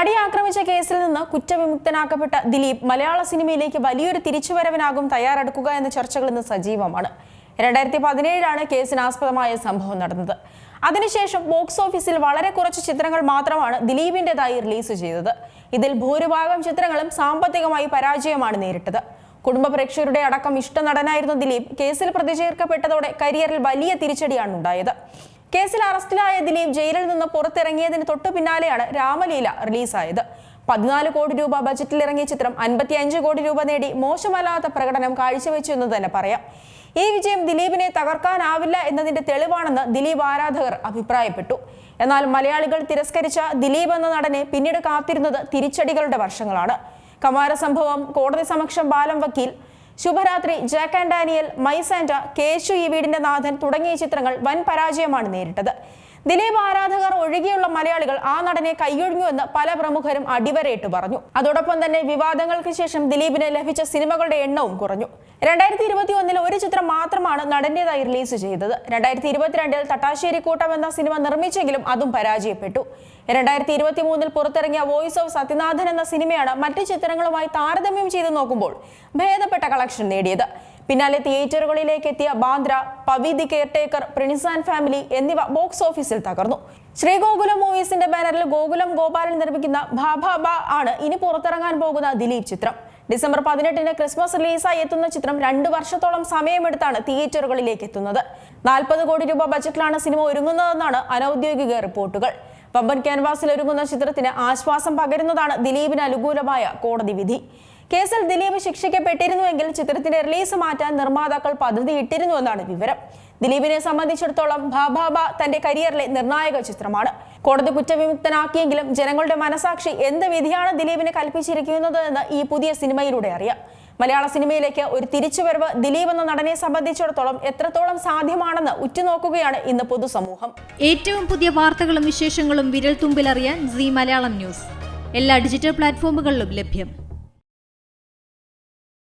നടിയെ ആക്രമിച്ച കേസിൽ നിന്ന് കുറ്റവിമുക്തനാക്കപ്പെട്ട ദിലീപ് മലയാള സിനിമയിലേക്ക് വലിയൊരു തിരിച്ചുവരവിനാകും തയ്യാറെടുക്കുക എന്ന ചർച്ചകൾ ഇന്ന് സജീവമാണ്. 2017 കേസിനാസ്പദമായ സംഭവം നടന്നത്. അതിനുശേഷം ബോക്സ് ഓഫീസിൽ വളരെ കുറച്ച് ചിത്രങ്ങൾ മാത്രമാണ് ദിലീപിന്റേതായി റിലീസ് ചെയ്തത്. ഇതിൽ ഭൂരിഭാഗം ചിത്രങ്ങളും സാമ്പത്തികമായി പരാജയമാണ് നേരിട്ടത്. കുടുംബ പ്രേക്ഷകരുടെ അടക്കം ഇഷ്ട നടനായിരുന്ന ദിലീപ് കേസിൽ പ്രതി ചേർക്കപ്പെട്ടതോടെ കരിയറിൽ വലിയ തിരിച്ചടിയാണ് ഉണ്ടായത്. കേസിൽ അറസ്റ്റിലായ ദിലീപ് ജയിലിൽ നിന്ന് പുറത്തിറങ്ങിയതിന് തൊട്ടു പിന്നാലെയാണ് രാമലീല റിലീസായത്. 14 കോടി രൂപ ബജറ്റിൽ ഇറങ്ങിയ ചിത്രം 55 കോടി രൂപ നേടി മോശമല്ലാത്ത പ്രകടനം കാഴ്ചവെച്ചു എന്ന് തന്നെ പറയാം. ഈ വിജയം ദിലീപിനെ തകർക്കാനാവില്ല എന്നതിന്റെ തെളിവാണെന്ന് ദിലീപ് ആരാധകർ അഭിപ്രായപ്പെട്ടു. എന്നാൽ മലയാളികൾ തിരസ്കരിച്ച ദിലീപ് എന്ന നടനെ പിന്നീട് കാത്തിരുന്നത് തിരിച്ചടികളുടെ വർഷങ്ങളാണ്. കമാര സംഭവം, കോടതി സമക്ഷം ബാലം വക്കീൽ, ശുഭരാത്രി, Jack and Daniel, my Santa, Keshu ഈ വീടിന്റെ നാഥൻ തുടങ്ങിയ ചിത്രങ്ങൾ വൻ പരാജയമാണ് നേരിട്ടത്. ദിലീപ് ആരാധകർ ഒഴികെയുള്ള മലയാളികൾ ആ നടനെ കൈയൊഴിഞ്ഞുവെന്ന് പല പ്രമുഖരും അടിവരയിട്ട് പറഞ്ഞു. അതോടൊപ്പം തന്നെ വിവാദങ്ങൾക്ക് ശേഷം ദിലീപിന് ലഭിച്ച സിനിമകളുടെ എണ്ണവും കുറഞ്ഞു. 2021 ഒരു ചിത്രം മാത്രമാണ് നടന്റേതായി റിലീസ് ചെയ്തത്. 2022 തട്ടാശ്ശേരി കൂട്ടം എന്ന സിനിമ നിർമ്മിച്ചെങ്കിലും അതും പരാജയപ്പെട്ടു. 2023 പുറത്തിറങ്ങിയ വോയിസ് ഓഫ് സത്യനാഥൻ എന്ന സിനിമയാണ് മറ്റു ചിത്രങ്ങളുമായി താരതമ്യം ചെയ്ത് നോക്കുമ്പോൾ ഭേദപ്പെട്ട കളക്ഷൻ നേടിയത്. പിന്നാലെ തിയേറ്ററുകളിലേക്ക് എത്തിയ Bandra, Pavi the caretaker, Prince and family എന്നിവ ബോക്സ് ഓഫീസിൽ തകർന്നു. ശ്രീഗോകുലം മൂവീസിന്റെ ബാനറിൽ ഗോകുലം ഗോപാലൻ നിർമ്മിക്കുന്ന ഭാഭ ആണ് ഇനി പുറത്തിറങ്ങാൻ പോകുന്ന ദിലീപ് ചിത്രം. ഡിസംബർ 18 ക്രിസ്മസ് റിലീസായി എത്തുന്ന ചിത്രം 2 വർഷത്തോളം സമയമെടുത്താണ് തിയേറ്ററുകളിലേക്ക് എത്തുന്നത്. 40 കോടി രൂപ ബജറ്റിലാണ് സിനിമ ഒരുങ്ങുന്നതെന്നാണ് അനൌദ്യോഗിക റിപ്പോർട്ടുകൾ. വമ്പൻ ക്യാൻവാസിൽ ഒരുങ്ങുന്ന ചിത്രത്തിന് ആശ്വാസം പകരുന്നതാണ് ദിലീപിന് അനുകൂലമായ കോടതി വിധി. കേസിൽ ദിലീപ് ശിക്ഷിക്കപ്പെട്ടിരുന്നുവെങ്കിൽ ചിത്രത്തിന്റെ റിലീസ് മാറ്റാൻ നിർമ്മാതാക്കൾ പദ്ധതി ഇട്ടിരുന്നുവെന്നാണ് വിവരം. ദിലീപിനെ സംബന്ധിച്ചിടത്തോളം ഭാഭ തന്റെ കരിയറിലെ നിർണായക ചിത്രമാണ്. കോടതി കുറ്റവിമുക്തനാക്കിയെങ്കിലും ജനങ്ങളുടെ മനസാക്ഷി എന്ത് വിധിയാണ് ദിലീപിനെ കൽപ്പിച്ചിരിക്കുന്നത് എന്ന് ഈ പുതിയ സിനിമയിലൂടെ അറിയാം. മലയാള സിനിമയിലേക്ക് ഒരു തിരിച്ചുവരവ് ദിലീപ് എന്ന നടനെ സംബന്ധിച്ചിടത്തോളം എത്രത്തോളം സാധ്യമാണെന്ന് ഉറ്റുനോക്കുകയാണ് ഇന്ന് പൊതുസമൂഹം. ഏറ്റവും പുതിയ വാർത്തകളും വിശേഷങ്ങളും വിരൽ തുമ്പിലറിയാൻ സീ മലയാളം ന്യൂസ് എല്ലാ ഡിജിറ്റൽ പ്ലാറ്റ്ഫോമുകളിലും ലഭ്യം.